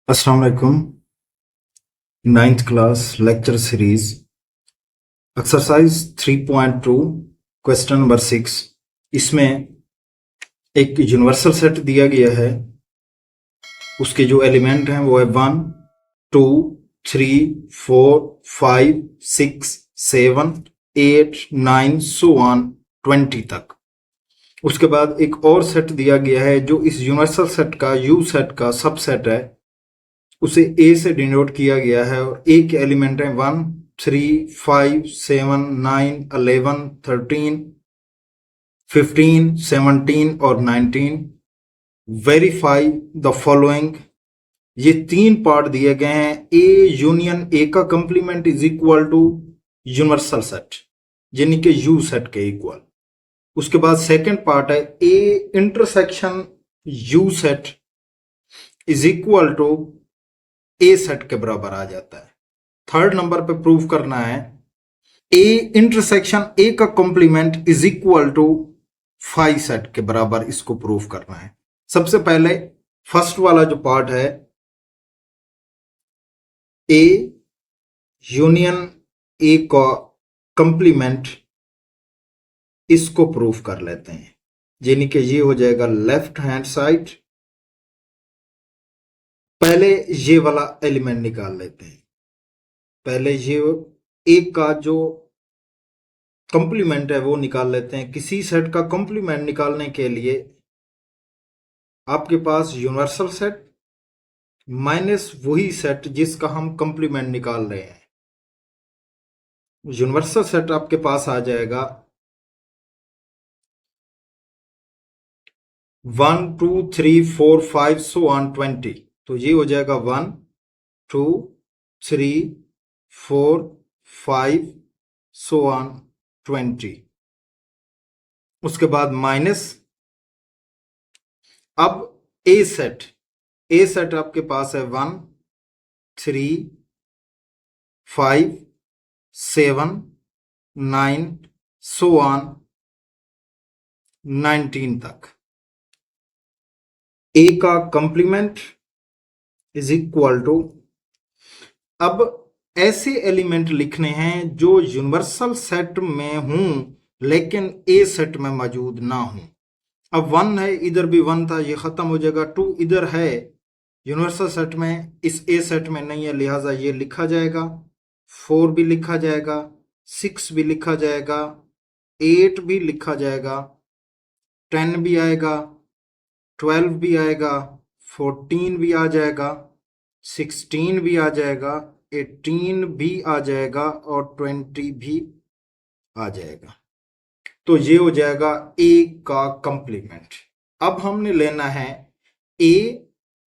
अस्सलाम वालेकुम। 9th class lecture series exercise 3.2 question number 6। इसमें एक यूनिवर्सल सेट दिया गया है, उसके जो एलिमेंट हैं वो है 1 2 3 4 5 6 7 8 9 सो ऑन 20 तक। उसके बाद एक और सेट दिया गया है जो इस यूनिवर्सल सेट का यू सेट का सबसेट है, उसे ए से डिनोट किया गया है और ए के एलिमेंट हैं 1 3 5 7 9 11 13 15 17 और 19। Verify the following. ये तीन पार्ट दिए गए हैं। ए यूनियन ए का complement is equal to universal set, यानी कि यू सेट के इक्वल। उसके बाद सेकंड पार्ट है A intersection U set is equal to A set के बराबर आ जाता है। थर्ड नंबर पे प्रूव करना है ए इंटरसेक्शन ए का complement is equal to phi set के बराबर, इसको प्रूव करना है। सबसे पहले फर्स्ट वाला जो पार्ट है ए यूनियन ए का कॉम्प्लीमेंट, इसको प्रूव कर लेते हैं, यानी कि ये हो जाएगा लेफ्ट हैंड साइड। पहले ये वाला एलिमेंट निकाल लेते हैं। पहले ये ए का जो कॉम्प्लीमेंट है वो निकाल लेते हैं। किसी सेट का कॉम्प्लीमेंट निकालने के लिए आपके पास यूनिवर्सल सेट माइनस वही सेट जिसका हम कॉम्प्लीमेंट निकाल रहे हैं। यूनिवर्सल सेट आपके पास आ जाएगा 1 2 3 4 5 सो ऑन 20। तो ये हो जाएगा 1 2 3 4 5 सो ऑन 20। उसके बाद माइनस, अब ए सेट आपके पास है 1 3 5 7 9 सो ऑन 19 तक। ए का कंप्लीमेंट इज इक्वल टू, अब ऐसे एलिमेंट लिखने हैं जो यूनिवर्सल सेट में हूं लेकिन ए सेट में मौजूद ना हूं। अब 1 है, इधर भी 1 था, ये खत्म हो जाएगा। 2 इधर है यूनिवर्सल सेट में, इस ए सेट में नहीं है, लिहाजा ये लिखा जाएगा। 4 भी लिखा जाएगा, 6 भी लिखा जाएगा, 8 भी लिखा जाएगा, 10 भी आएगा, 12 भी आएगा, 14 भी आ जाएगा, 16 भी आ जाएगा, 18 भी आ जाएगा और 20 भी आ जाएगा। तो ये हो जाएगा ए का कंप्लीमेंट। अब हमने लेना है ए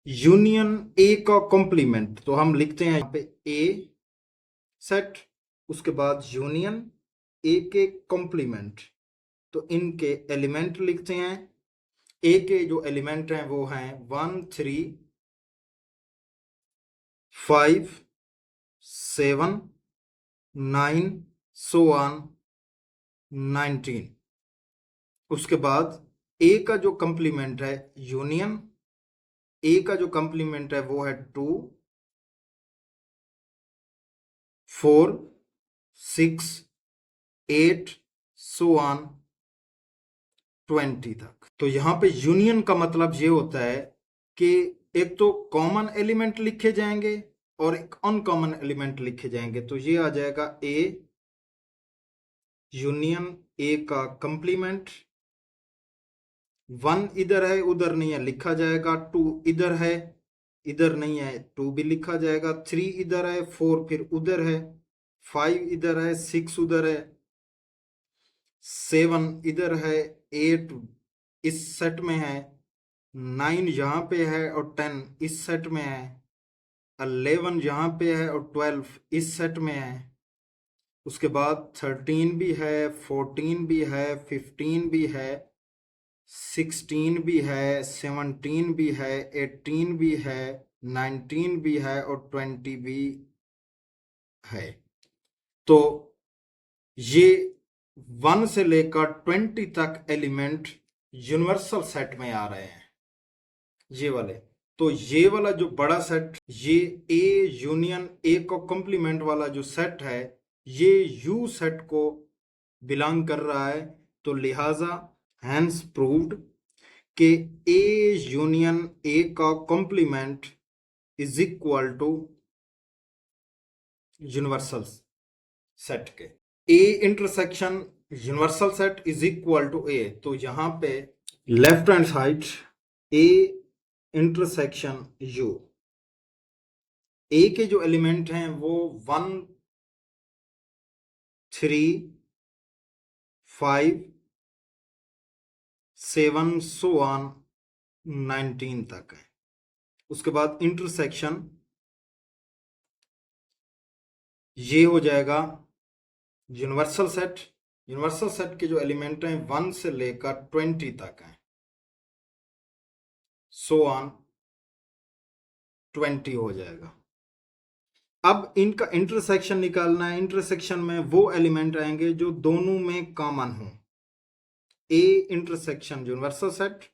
यूनियन ए का कंप्लीमेंट, तो हम लिखते हैं यहाँ पे ए सेट, उसके बाद यूनियन ए के कंप्लीमेंट। तो इनके एलिमेंट लिखते हैं। ए के जो एलिमेंट हैं वो हैं 1 3 5 7 9 सो ऑन 19। उसके बाद ए का जो कंप्लीमेंट है यूनियन ए का जो कंप्लीमेंट है वो है 2 4 6 8 सो ऑन 20 तक। तो यहां पे यूनियन का मतलब ये होता है कि एक तो कॉमन एलिमेंट लिखे जाएंगे और एक अनकॉमन एलिमेंट लिखे जाएंगे। तो ये आ जाएगा ए यूनियन ए का कंप्लीमेंट। 1 इधर है, उधर नहीं है, लिखा जाएगा। 2 इधर है, इधर नहीं है, 2 भी लिखा जाएगा। 3 इधर है, 4 फिर उधर है, 5 इधर है, 6 उधर है, 7 इधर है, 8 इस सेट में है, 9 यहाँ पे है और 10 इस सेट में है, 11 यहाँ पे है और 12 इस सेट में है। उसके बाद 13 भी है, 14 भी है, 15 भी है, 16 भी है, 17 भी है, 18 भी है, 19 भी है और 20 भी है। तो ये 1 से लेकर 20 तक एलिमेंट यूनिवर्सल सेट में आ रहे हैं, ये वाले। तो ये वाला जो बड़ा सेट, ये ए यूनियन ए को कॉम्प्लीमेंट वाला जो सेट है, ये यू सेट को बिलोंग कर रहा है। तो लिहाजा हैंस प्रूव्ड कि ए यूनियन ए का complement is equal to universal set के। A intersection universal set is equal to A, तो यहां पे left hand side A intersection U, A के जो एलिमेंट हैं वो 1 3 5 7 सो ऑन 19 तक है। उसके बाद इंटरसेक्शन ये हो जाएगा यूनिवर्सल सेट। यूनिवर्सल सेट के जो एलिमेंट हैं 1 से लेकर 20 तक हैं, सो ऑन 20 हो जाएगा। अब इनका इंटरसेक्शन निकालना है। इंटरसेक्शन में वो एलिमेंट आएंगे जो दोनों में कॉमन हो। ए इंटरसेक्शन यूनिवर्सल सेट,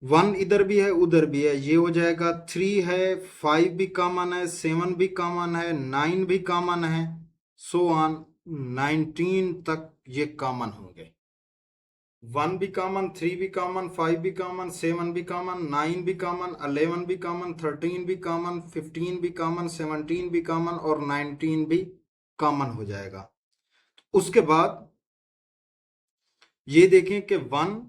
1 इधर भी है उधर भी है, ये हो जाएगा 3 है, 5 भी कॉमन है, 7 भी कॉमन है, 9 भी कॉमन है, सो ऑन 19 तक ये कॉमन होंगे। 1 भी कॉमन, 3 भी कॉमन, 5 भी कॉमन, 7 भी कॉमन, 9 भी कॉमन, 11 भी कॉमन, 13 भी कॉमन, 15 भी कॉमन, 17 भी कॉमन और 19 भी कॉमन हो जाएगा। उसके बाद ये देखें कि 1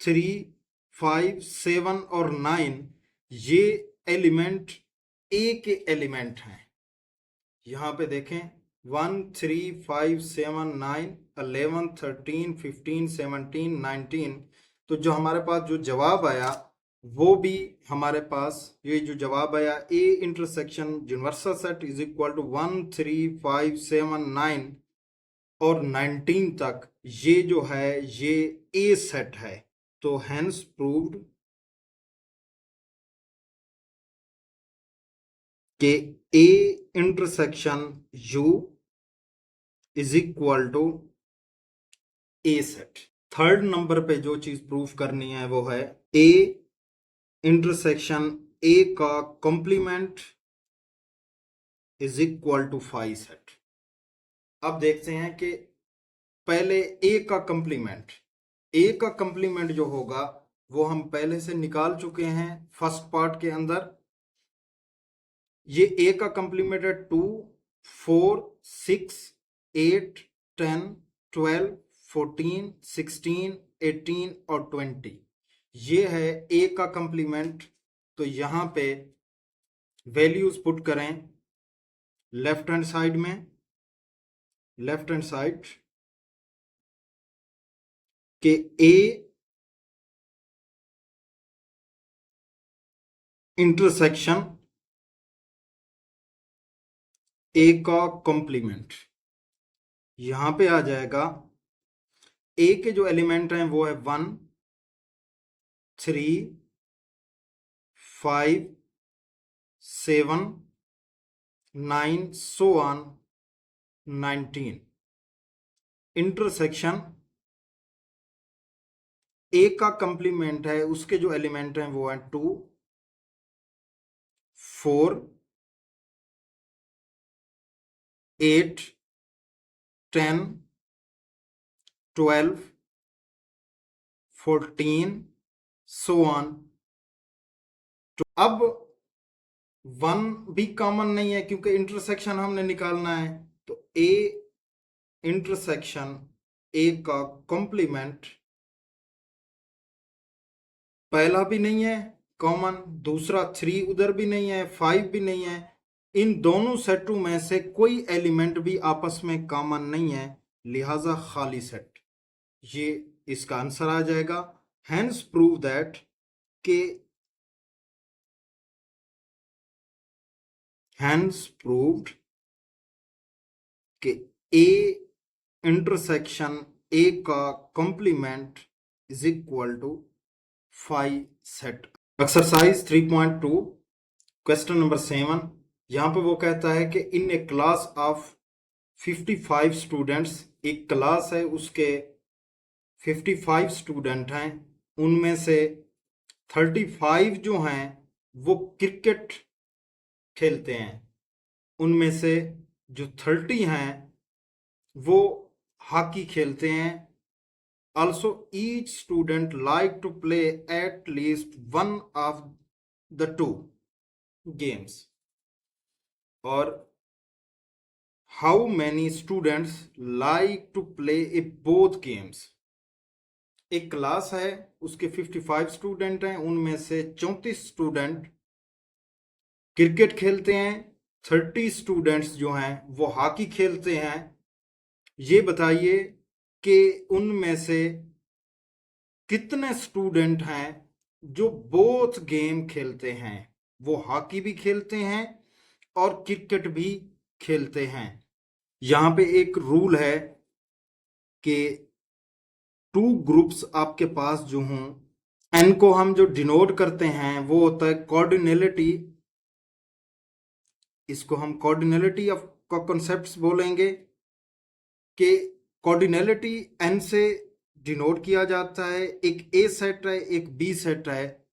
3 5 7 और 9 ये एलिमेंट ए के एलिमेंट हैं। यहां पे देखें 1 3 5 7 9 11 13 15 17 19, तो जो हमारे पास जो जवाब आया वो भी हमारे पास ये जो जवाब आया A intersection universal set is equal to 1 3 5 7 9 और 19 तक, ये जो है ये ए सेट है। तो हेंस प्रूव्ड कि A intersection U is equal to A set. Third number पे जो चीज प्रूफ करनी है वो है ए इंटरसेक्शन ए का complement is equal to phi set. अब देखते हैं कि पहले ए का कॉम्प्लीमेंट, ए का कॉम्प्लीमेंट जो होगा वो हम पहले से निकाल चुके हैं फर्स्ट पार्ट के अंदर। ये ए का कॉम्प्लीमेंट है 2 4 6 8 10 12 14 16 18 और 20, ये है ए का कॉम्प्लीमेंट। तो यहां पे वैल्यूज पुट करें लेफ्ट हैंड साइड में, लेफ्ट हैंड साइड के ए इंटरसेक्शन ए का कॉम्प्लीमेंट यहां पे आ जाएगा। ए के जो एलिमेंट हैं वो है 1 3 5 7 9 सो ऑन 19। इंटरसेक्शन ए का कंप्लीमेंट है, उसके जो एलिमेंट हैं वो हैं 2 4 8 10 12 14 सो ऑन। अब 1 भी कॉमन नहीं है क्योंकि इंटरसेक्शन हमने निकालना है। तो ए इंटरसेक्शन ए का कॉम्प्लीमेंट पहला भी नहीं है कॉमन, दूसरा 3 उधर भी नहीं है, 5 भी नहीं है। इन दोनों सेटों में से कोई एलिमेंट भी आपस में कॉमन नहीं है, लिहाजा खाली सेट। ये इसका आंसर आ जाएगा। हेंस प्रूव दैट के हेंस प्रूव्ड कि ए इंटरसेक्शन ए का complement is equal to phi set. Exercise 3.2 question number 7, यहां पे वो कहता है कि in a class of 55 students, एक क्लास है उसके 55 स्टूडेंट हैं, उनमें से 35 जो हैं वो क्रिकेट खेलते हैं, उनमें से जो 30 हैं वो हॉकी खेलते हैं। Also, each student like to play at least one of the two games. और how many students like to play both games? एक क्लास है, उसके 55 स्टूडेंट हैं, उनमें से 34 स्टूडेंट क्रिकेट खेलते हैं, 30 स्टूडेंट्स जो हैं वो हॉकी खेलते हैं। ये बताइए कि उनमें से कितने स्टूडेंट हैं जो बोथ गेम खेलते हैं, वो हॉकी भी खेलते हैं और क्रिकेट भी खेलते हैं। यहाँ पे एक रूल है कि 2 ग्रुप्स आपके पास जो हों, एन को हम जो डिनोट करते हैं वो होता है कॉर्डिनलिटी। इसको हम कॉर्डिनलिटी ऑफ का कॉन्सेप्ट्स बोलेंगे कि कॉर्डिनलिटी एन से डिनोट किया जाता है। एक ए सेट है, एक बी सेट है।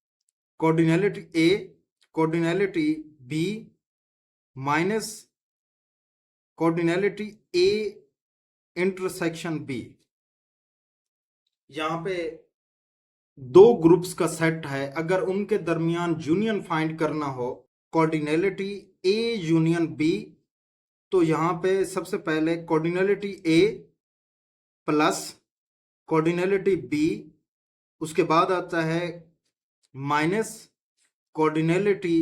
Cardinality A, cardinality B minus cardinality A intersection B. यहाँ पे 2 ग्रुप्स का सेट है, अगर उनके दरमियान यूनियन फाइंड करना हो, कॉर्डिनलिटी ए यूनियन बी, तो यहाँ पे सबसे पहले कॉर्डिनलिटी ए प्लस कॉर्डिनलिटी बी, उसके बाद आता है minus cardinality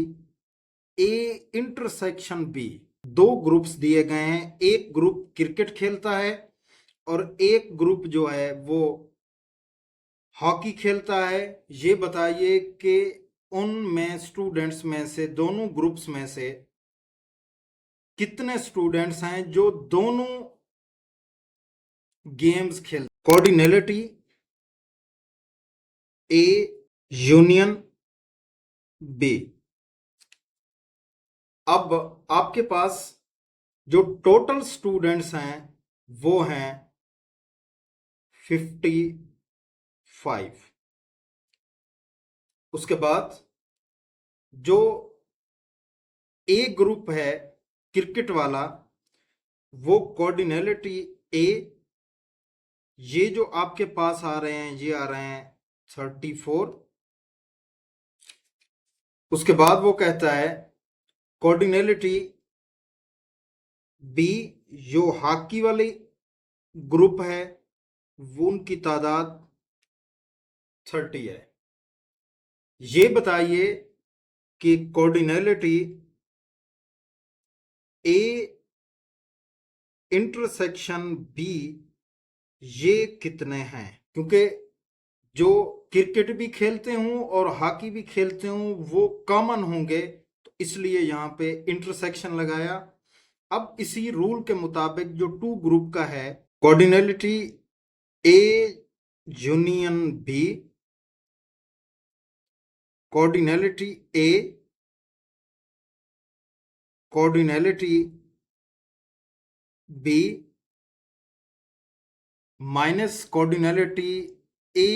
A intersection B. 2 groups दिए गए हैं, एक ग्रुप क्रिकेट खेलता है और एक ग्रुप जो है वो हॉकी खेलता है। ये बताइए कि उनमें स्टूडेंट्स में से, दोनों ग्रुप्स में से कितने स्टूडेंट्स हैं जो दोनों गेम्स खेल। कॉर्डिनलिटी ए यूनियन बी। अब आपके पास जो टोटल स्टूडेंट्स हैं वो हैं 55। उसके बाद जो ए ग्रुप है क्रिकेट वाला, वो कॉर्डिनलिटी ए, ये जो आपके पास आ रहे हैं ये आ रहे हैं 34। उसके बाद वो कहता है कॉर्डिनलिटी बी, जो हॉकी वाली ग्रुप है वो उनकी तादाद 30 है। ये बताइए कि कॉर्डिनलिटी ए इंटरसेक्शन बी ये कितने हैं, क्योंकि जो क्रिकेट भी खेलते हूं और हॉकी भी खेलते हूं वो कॉमन होंगे, तो इसलिए यहाँ पे इंटरसेक्शन लगाया। अब इसी रूल के मुताबिक जो 2 ग्रुप का है, cardinality A union B, cardinality A, cardinality B minus cardinality A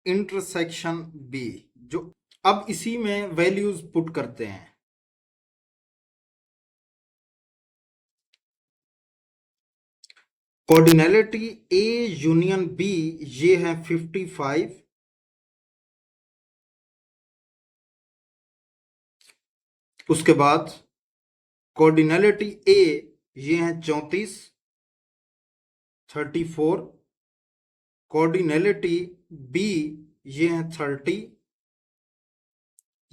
intersection B. जो अब इसी में वैल्यूज पुट करते हैं। कॉर्डिनलिटी ए यूनियन बी ये है 55। उसके बाद कॉर्डिनलिटी ए ये है 34, 34। कॉर्डिनलिटी बी ये है 30।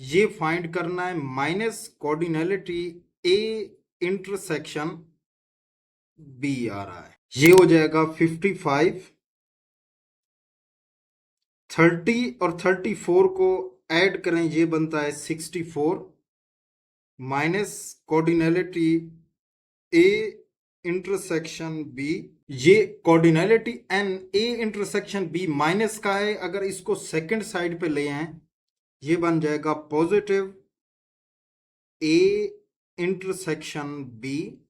ये फाइंड करना है minus cardinality A intersection B आ रहा है। ये हो जाएगा 55। 30 और 34 को ऐड करें, ये बनता है 64 minus cardinality A intersection B. ये cardinality N A intersection B minus का है, अगर इसको सेकंड साइड पे ले आए ये बन जाएगा positive A intersection B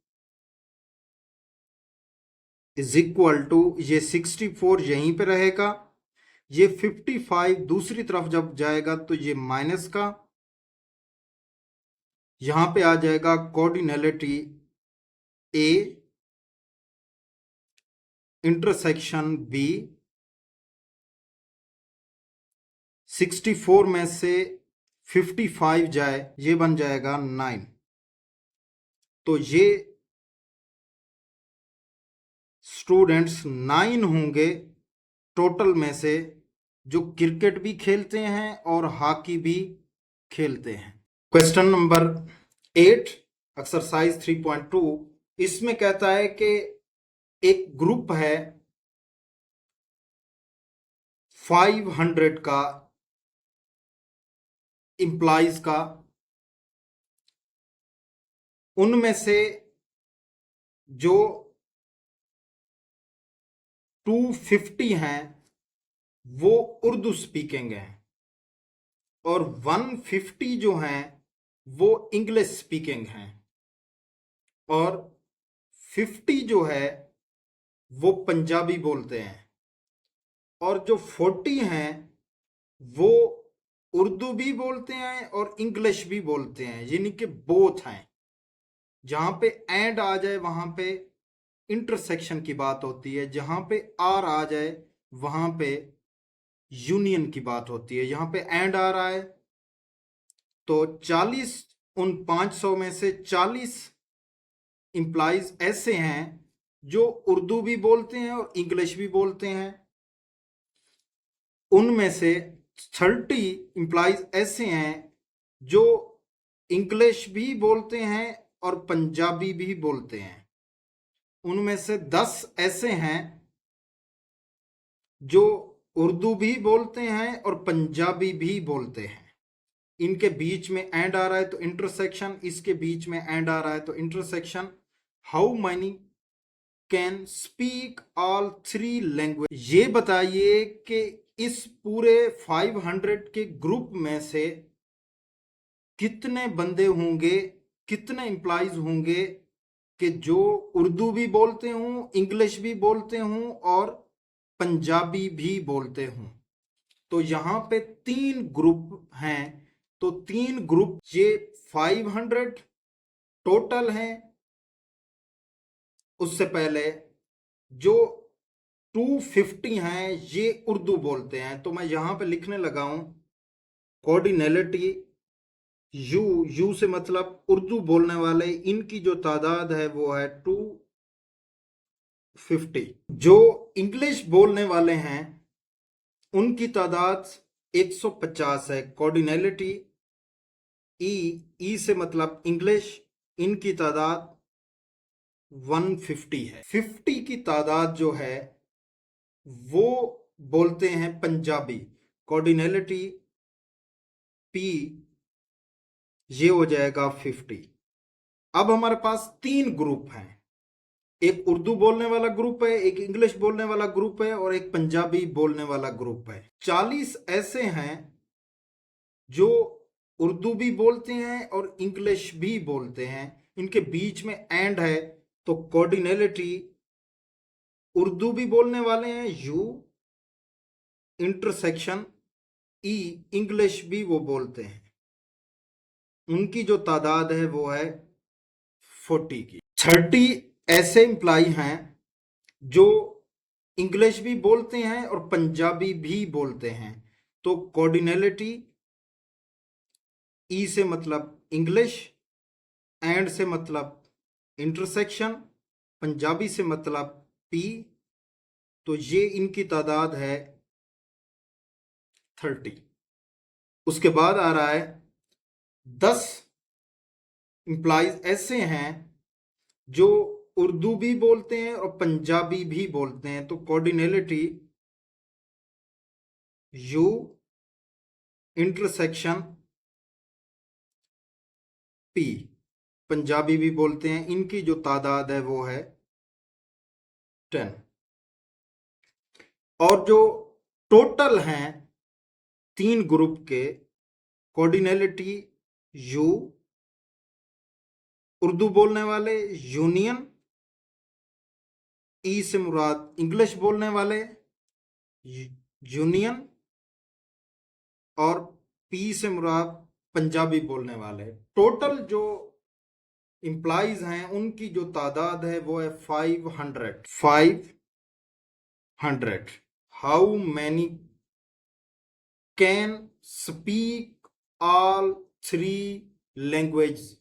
is equal to, ये 64 यहीं पे रहेगा, ये 55 दूसरी तरफ जब जाएगा तो ये माइनस का, यहां पे आ जाएगा कॉर्डिनलिटी ए इंटरसेक्शन बी। 64 में से 55 जाए, ये बन जाएगा 9। तो ये स्टूडेंट्स 9 होंगे टोटल में से, जो क्रिकेट भी खेलते हैं और हॉकी भी खेलते हैं। क्वेश्चन नंबर 8 एक्सरसाइज 3.2, इसमें कहता है कि एक ग्रुप है 500 का एम्प्लॉइज का, उनमें से जो 250 हैं वो उर्दू स्पीकिंग हैं और 150 जो हैं वो इंग्लिश स्पीकिंग हैं और 50 जो है वो पंजाबी बोलते हैं और जो 40 हैं वो उर्दू भी बोलते हैं और इंग्लिश भी बोलते हैं, यानी कि बोथ हैं। जहां पे एंड आ जाए वहां पे इंटरसेक्शन की बात होती है, जहां पे आर आ जाए वहां पे यूनियन की बात होती है। यहां पे एंड आ रहा है तो 40 उन 500 में से 40 इंप्लाइज ऐसे हैं जो उर्दू भी बोलते हैं और इंग्लिश भी बोलते हैं। उनमें से 30 इंप्लाइज ऐसे हैं जो इंग्लिश भी बोलते हैं और पंजाबी भी बोलते हैं। उनमें से 10 ऐसे हैं जो उर्दू भी बोलते हैं और पंजाबी भी बोलते हैं। इनके बीच में एंड आ रहा है तो इंटरसेक्शन, इसके बीच में एंड आ रहा है तो intersection. How many can speak all 3 language? ये बताइए कि इस पूरे 500 के ग्रुप में से कितने बंदे होंगे, कितने एम्प्लॉइज होंगे कि जो उर्दू भी बोलते हों, इंग्लिश भी बोलते हों और पंजाबी भी बोलते हों। तो यहां पे 3 ग्रुप हैं, तो 3 ग्रुप, ये 500 टोटल हैं। उससे पहले जो 250 हैं ये उर्दू बोलते हैं, तो मैं यहां पे लिखने लगा हूं कॉर्डिनलिटी यू। यू से मतलब उर्दू बोलने वाले, इनकी जो तादाद है वो है 250। जो इंग्लिश बोलने वाले हैं उनकी तादाद 150 है। कॉर्डिनलिटी ई, ई से मतलब इंग्लिश, इनकी तादाद 150 है। 50 की तादाद जो है वो बोलते हैं पंजाबी। कॉर्डिनलिटी पी, ये हो जाएगा 50। अब हमारे पास 3 ग्रुप हैं, एक उर्दू बोलने वाला ग्रुप है, एक इंग्लिश बोलने वाला ग्रुप है और एक पंजाबी बोलने वाला ग्रुप है। 40 ऐसे हैं जो उर्दू भी बोलते हैं और इंग्लिश भी बोलते हैं। इनके बीच में एंड है तो कॉर्डिनलिटी उर्दू भी बोलने वाले हैं यू, इंटरसेक्शन ई, इंग्लिश भी वो बोलते हैं। उनकी जो तादाद है वो है 40 की। 30 ऐसे एम्प्लॉय हैं जो इंग्लिश भी बोलते हैं और पंजाबी भी बोलते हैं। तो कॉर्डिनलिटी ई से मतलब इंग्लिश, एंड से मतलब इंटरसेक्शन, पंजाबी से मतलब पी, तो ये इनकी तादाद है 30। उसके बाद आ रहा है 10 इंप्लाइज ऐसे हैं जो उर्दू भी बोलते हैं और पंजाबी भी बोलते हैं। तो कॉर्डिनलिटी यू, इंटरसेक्शन पी, पंजाबी भी बोलते हैं। इनकी जो तादाद है वो है 10। और जो टोटल हैं 3 ग्रुप के, कॉर्डिनलिटी यू, उर्दू बोलने वाले यूनियन, ई से मुराद इंग्लिश बोलने वाले, यूनियन और पी से मुराद पंजाबी बोलने वाले। टोटल जो एम्प्लॉइज हैं उनकी जो तादाद है वो है 500। How many can speak all three language,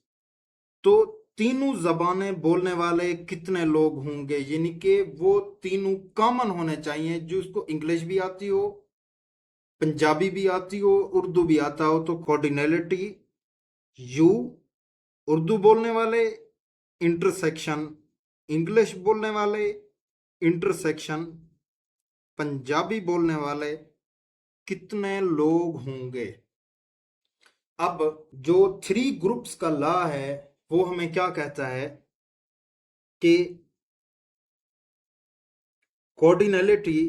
तो तीनों जबानें बोलने वाले कितने लोग होंगे, यानी कि वो तीनों कॉमन होने चाहिए, जो उसको इंग्लिश भी आती हो, पंजाबी भी आती हो, उर्दू भी आता हो। तो कोऑर्डिनलिटी यू उर्दू बोलने वाले इंटरसेक्शन इंग्लिश बोलने वाले इंटरसेक्शन पंजाबी बोलने वाले कितने लोग होंगे। अब जो थ्री ग्रुप्स का लॉ है वो हमें क्या कहता है कि कोऑर्डिनलिटी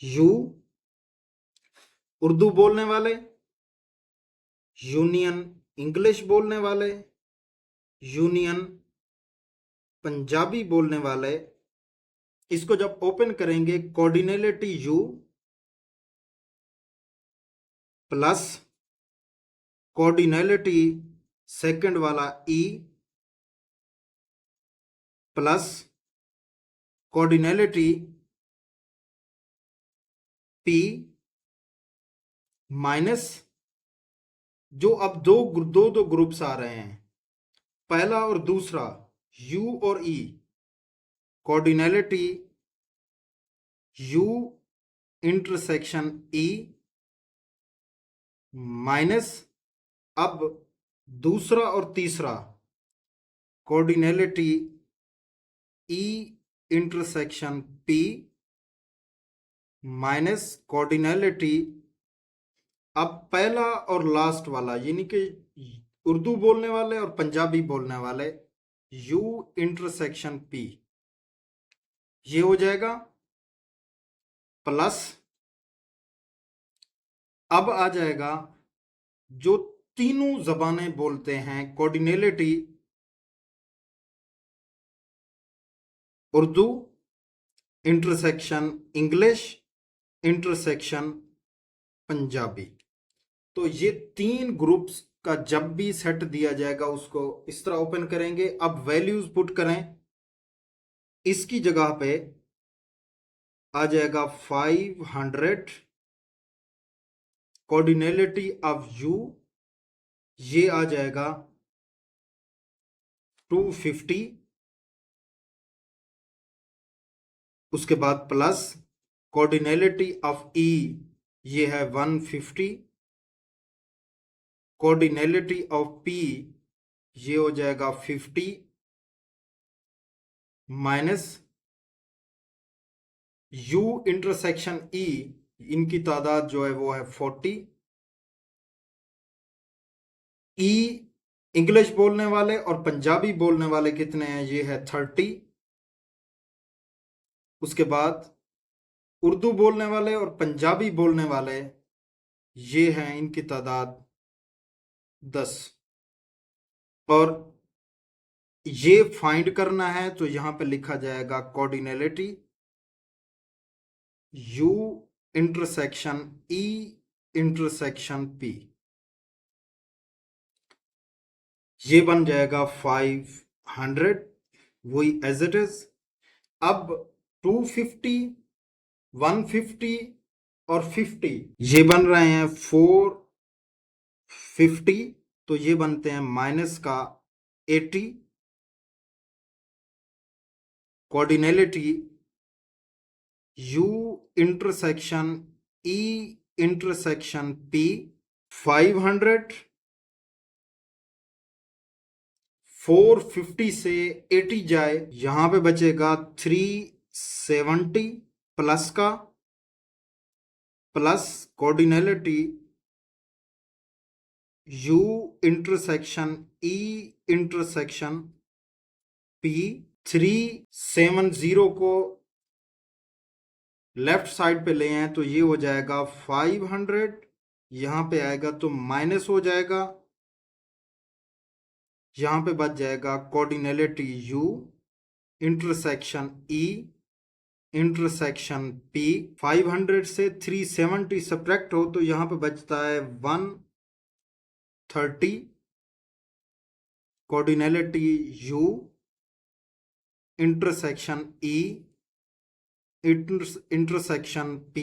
यू उर्दू बोलने वाले, यूनियन इंग्लिश बोलने वाले, यूनियन पंजाबी बोलने वाले। इसको जब ओपन करेंगे, कोऑर्डिनलिटी यू प्लस कोऑर्डिनलिटी सेकंड वाला ई प्लस कोऑर्डिनलिटी पी माइनस, जो अब दो ग्रुप्स आ रहे हैं, पहला और दूसरा, यू और ई, कोऑर्डिनलिटी यू इंटरसेक्शन ई माइनस, अब दूसरा और तीसरा, कोऑर्डिनलिटी ई इंटरसेक्शन पी माइनस कोऑर्डिनलिटी, अब पहला और लास्ट वाला, यानी कि उर्दू बोलने वाले और पंजाबी बोलने वाले, यू इंटरसेक्शन पी, ये हो जाएगा प्लस, अब आ जाएगा जो तीनों जबानें बोलते हैं, cardinality Urdu intersection English intersection Punjabi. तो ये तीन ग्रुप्स का जब भी सेट दिया जाएगा उसको इस तरह ओपन करेंगे। अब वैल्यूज पुट करें, इसकी जगह पे आ जाएगा 500 कोऑर्डिनलिटी ऑफ यू, ये आ जाएगा 250, उसके बाद प्लस कोऑर्डिनलिटी ऑफ ई, ये है 150, कोऑर्डिनलिटी ऑफ पी ये हो जाएगा 50 माइनस यू इंटरसेक्शन ई, इनकी तादाद जो है वो है 40, ई इंग्लिश बोलने वाले और पंजाबी बोलने वाले कितने हैं, ये है 30, उसके बाद उर्दू बोलने वाले और पंजाबी बोलने वाले ये हैं, इनकी तादाद 10। और ये फाइंड करना है तो यहां पे लिखा जाएगा cardinality U intersection E intersection P, ये बन जाएगा 500, वही एज इट इज। अब 250 150 और 50 ये बन रहे हैं 450, तो ये बनते हैं माइनस का 80, cardinality U intersection E intersection P 500, 450 से 80 जाए, यहां पे बचेगा 370 प्लस का, plus cardinality U intersection E intersection P, 370 को लेफ्ट साइड पे ले आए तो ये हो जाएगा 500, यहां पे आएगा तो माइनस हो जाएगा, यहां पे बच जाएगा cardinality U intersection E intersection P। 500 से 370 सब्ट्रैक्ट हो तो यहाँ पे बचता है 130। कोऑर्डिनलिटी U, intersection E, intersection P।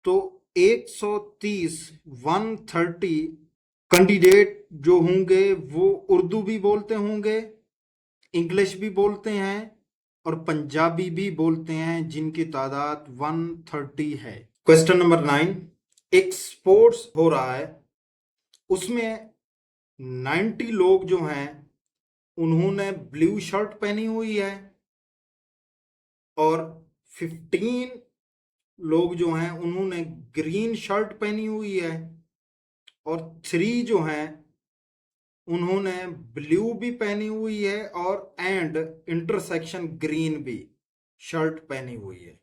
तो 130, 130 कैंडिडेट जो होंगे वो उर्दू भी बोलते होंगे, इंग्लिश भी बोलते हैं और पंजाबी भी बोलते हैं, जिनकी तादाद 130 है। क्वेश्चन नंबर 9, एक स्पोर्ट्स हो रहा है, उसमें 90 लोग जो हैं उन्होंने ब्लू शर्ट पहनी हुई है और 15 लोग जो हैं उन्होंने ग्रीन शर्ट पहनी हुई है और 3 जो हैं उन्होंने ब्लू भी पहनी हुई है और एंड इंटरसेक्शन ग्रीन भी शर्ट पहनी हुई है।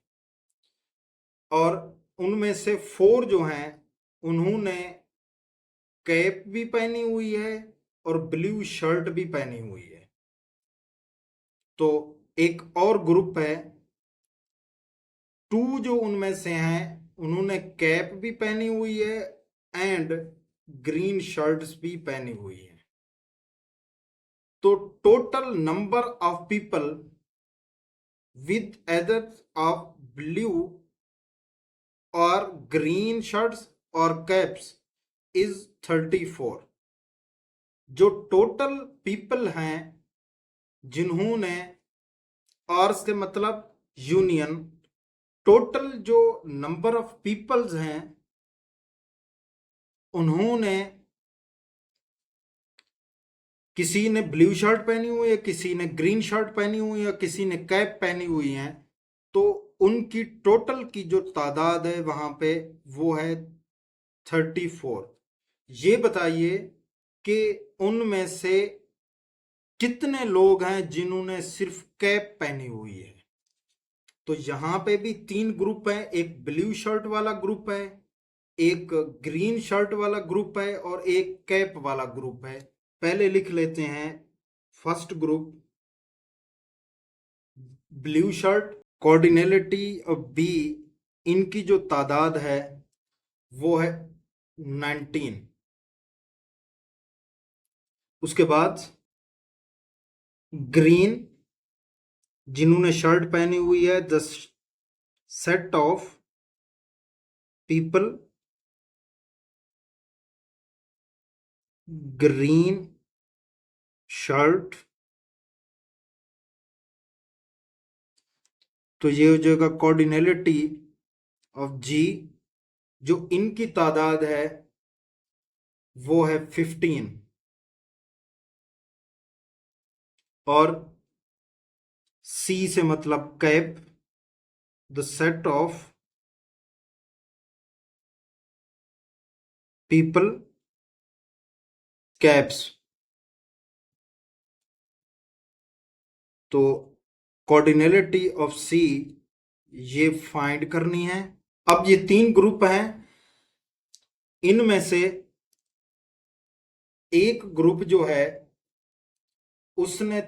और उनमें से 4 जो हैं उन्होंने कैप भी पहनी हुई है और ब्लू शर्ट भी पहनी हुई है। तो एक और ग्रुप है 2 जो उनमें से हैं उन्होंने कैप भी पहनी हुई है एंड ग्रीन शर्ट्स भी पहनी हुई है। तो total number of people with either of blue or green shirts और कैप्स इज 34। जो टोटल पीपल हैं जिन्होंने, और से मतलब यूनियन, टोटल जो नंबर ऑफ पीपल्स हैं उन्होंने, किसी ने ब्लू शर्ट पहनी हुई है, किसी ने ग्रीन शर्ट पहनी हुई है, किसी ने कैप पहनी हुई है, तो उनकी टोटल की जो तादाद है वहां पे वो है 34। ये बताइए कि उनमें से कितने लोग हैं जिन्होंने सिर्फ कैप पहनी हुई है। तो यहां पे भी 3 ग्रुप है, एक ब्लू शर्ट वाला ग्रुप है, एक ग्रीन शर्ट वाला ग्रुप है और एक कैप वाला ग्रुप है। पहले लिख लेते हैं first group blue shirt. Cardinality of B, इनकी जो तादाद है वो है 19। उसके बाद ग्रीन, जिन्होंने शर्ट पहनी हुई है, the set of people green shirt, तो ये हो जाएगा कोऑर्डिनलिटी ऑफ जी, जो इनकी तादाद है वो है 15। और सी से मतलब cap, the set of people caps. तो कोऑर्डिनलिटी ऑफ सी ये फाइंड करनी है। अब ये 3 ग्रुप हैं, इनमें से एक ग्रुप जो है उसने,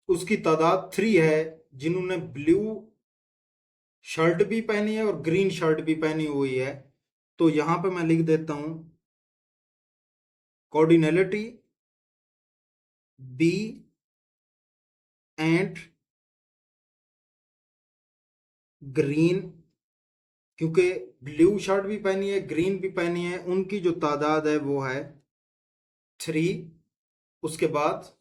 उसकी तादाद 3 है जिन्होंने ब्लू शर्ट भी पहनी है और ग्रीन शर्ट भी पहनी हुई है। तो यहां पे मैं लिख देता हूं कोऑर्डिनलिटी बी एंड ग्रीन, क्योंकि ब्लू शर्ट भी पहनी है ग्रीन भी पहनी है, उनकी जो तादाद है वो है 3। उसके बाद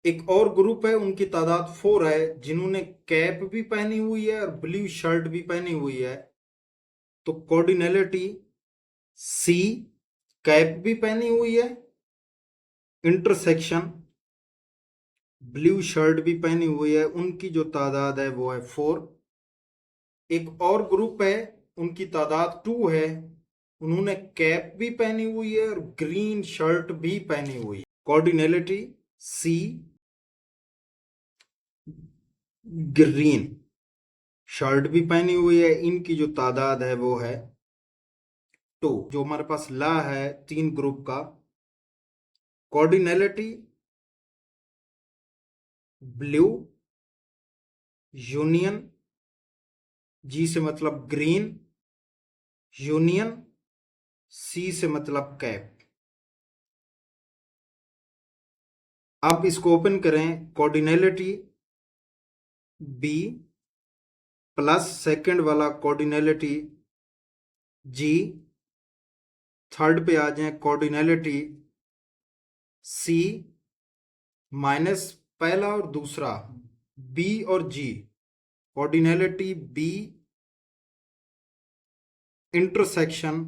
एक और ग्रुप है उनकी तादाद 4 है जिन्होंने कैप भी पहनी हुई है और ब्लू शर्ट भी पहनी हुई है। तो कोऑर्डिनलिटी सी, कैप भी पहनी हुई है, इंटरसेक्शन ब्लू शर्ट भी पहनी हुई है, उनकी जो तादाद है वो है 4। एक और ग्रुप है उनकी तादाद 2 है, उन्होंने कैप भी पहनी हुई है और ग्रीन शर्ट भी पहनी हुई है। कोऑर्डिनलिटी सी, ग्रीन शर्ट भी पहनी हुई है, इनकी जो तादाद है वो है 2। जो हमारे पास ला है 3 ग्रुप का, कोऑर्डिनलिटी ब्लू यूनियन, जी से मतलब ग्रीन, यूनियन, सी से मतलब कैप। अब इसको ओपन करें, कोऑर्डिनलिटी बी प्लस सेकंड वाला कोऑर्डिनलिटी जी, थर्ड पे आ जाए कोऑर्डिनलिटी सी, माइनस पहला और दूसरा बी और जी, कोऑर्डिनलिटी बी इंटरसेक्शन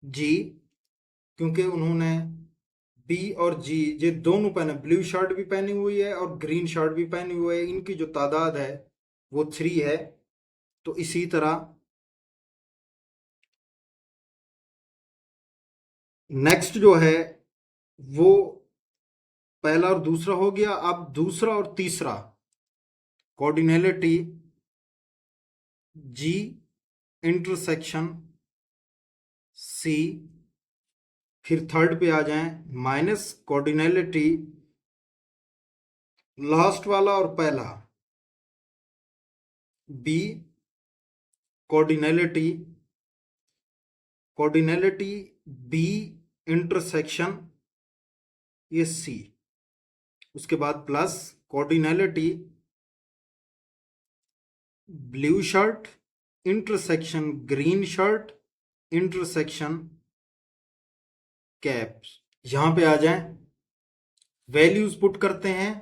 जी, क्योंकि उन्होंने बी और जी ये दोनों पहने, ब्लू शर्ट भी पहनी हुई है और ग्रीन शर्ट भी पहनी हुई है, इनकी जो तादाद है वो 3 है। तो इसी तरह नेक्स्ट जो है वो पहला और दूसरा हो गया। अब दूसरा और तीसरा कोऑर्डिनलिटी जी इंटरसेक्शन सी, फिर थर्ड पे आ जाएं माइनस कोऑर्डिनलिटी लास्ट वाला और पहला B, cardinality cardinality B intersection ये सी, उसके बाद plus cardinality blue shirt intersection green shirt intersection caps. यहां पे आ जाएं, वैल्यूज पुट करते हैं।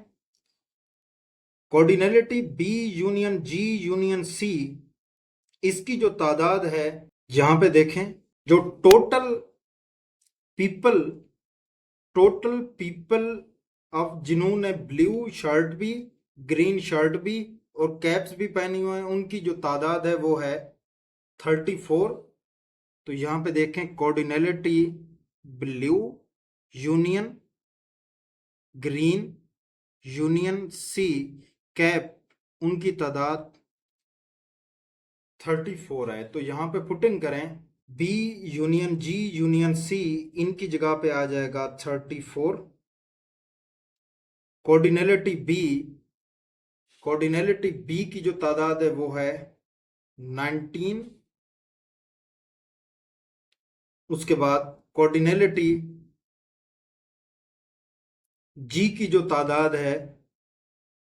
Cardinality B union G union C, इसकी जो तादाद है यहां पे देखें, जो पीपल टोटल पीपल ऑफ जिन्होंने ब्लू शर्ट भी ग्रीन शर्ट भी और कैप्स भी पहनी हुई हैं, उनकी जो तादाद है वो है 34। तो यहां पे देखें, cardinality blue union green union C cap, उनकी तादाद 34 है। तो यहां पे पुटिंग करें, B union G union C, इनकी जगह पे आ जाएगा 34। कोऑर्डिनलिटी बी की जो तादाद है वो है 19। उसके बाद कोऑर्डिनलिटी जी की जो तादाद है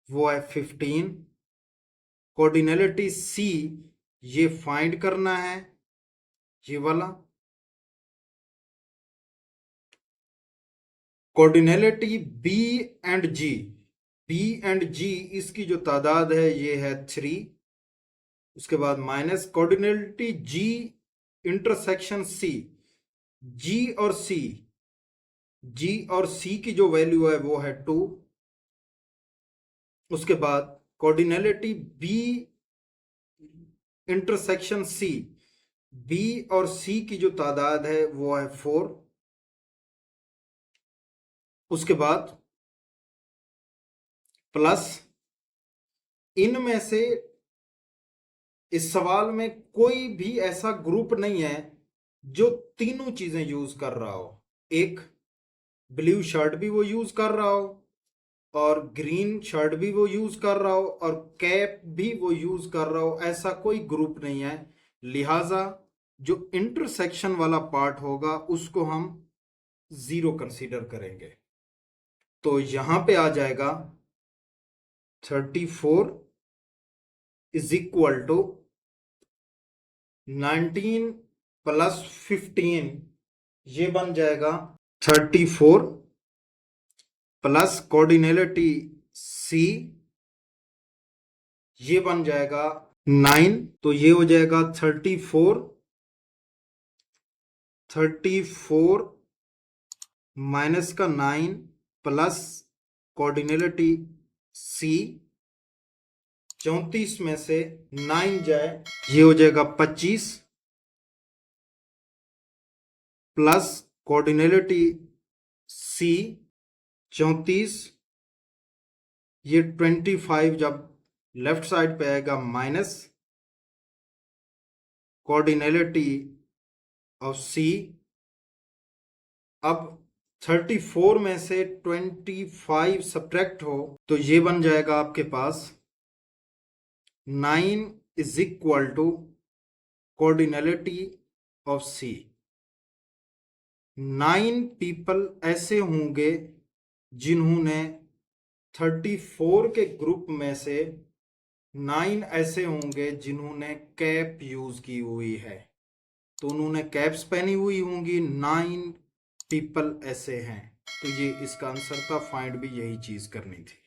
वो है 15। कोऑर्डिनलिटी सी ये फाइंड करना है, ये वाला। कोऑर्डिनलिटी बी एंड जी इसकी जो तादाद है ये है 3। उसके बाद माइनस कोऑर्डिनलिटी जी इंटरसेक्शन सी, जी और सी की जो वैल्यू है वो है 2। उसके बाद कोऑर्डिनलिटी बी इंटरसेक्शन सी, बी और सी की जो तादाद है वो है 4। उसके बाद प्लस, इनमें से इस सवाल में कोई भी ऐसा ग्रुप नहीं है जो तीनों चीजें यूज कर रहा हो। एक ब्लू शर्ट भी वो यूज कर रहा हो और ग्रीन शर्ट भी वो यूज कर रहा हो और कैप भी वो यूज कर रहा हो, ऐसा कोई ग्रुप नहीं है। लिहाजा जो इंटरसेक्शन वाला पार्ट होगा उसको हम 0 कंसीडर करेंगे। तो यहां पे आ जाएगा 34 इज इक्वल टू 19 प्लस 15, ये बन जाएगा 34 प्लस कोऑर्डिनलिटी सी, ये बन जाएगा 9। तो ये हो जाएगा 34 माइनस का 9 प्लस कोऑर्डिनलिटी सी, 34 में से 9 जाए ये हो जाएगा 25 प्लस कोऑर्डिनलिटी सी 34, ये 25 जब लेफ्ट साइड पे आएगा माइनस कोऑर्डिनलिटी ऑफ सी। अब 34 में से 25 सब्ट्रैक्ट हो तो ये बन जाएगा आपके पास 9 is equal to cardinality of C. 9 people ऐसे होंगे जिन्होंने 34 के ग्रुप में से 9 ऐसे होंगे जिन्होंने कैप यूज की हुई है, तो उन्होंने कैप्स पहनी हुई होंगी। 9 पीपल ऐसे हैं, तो ये इसका आंसर था। फाइंड भी यही चीज करनी थी।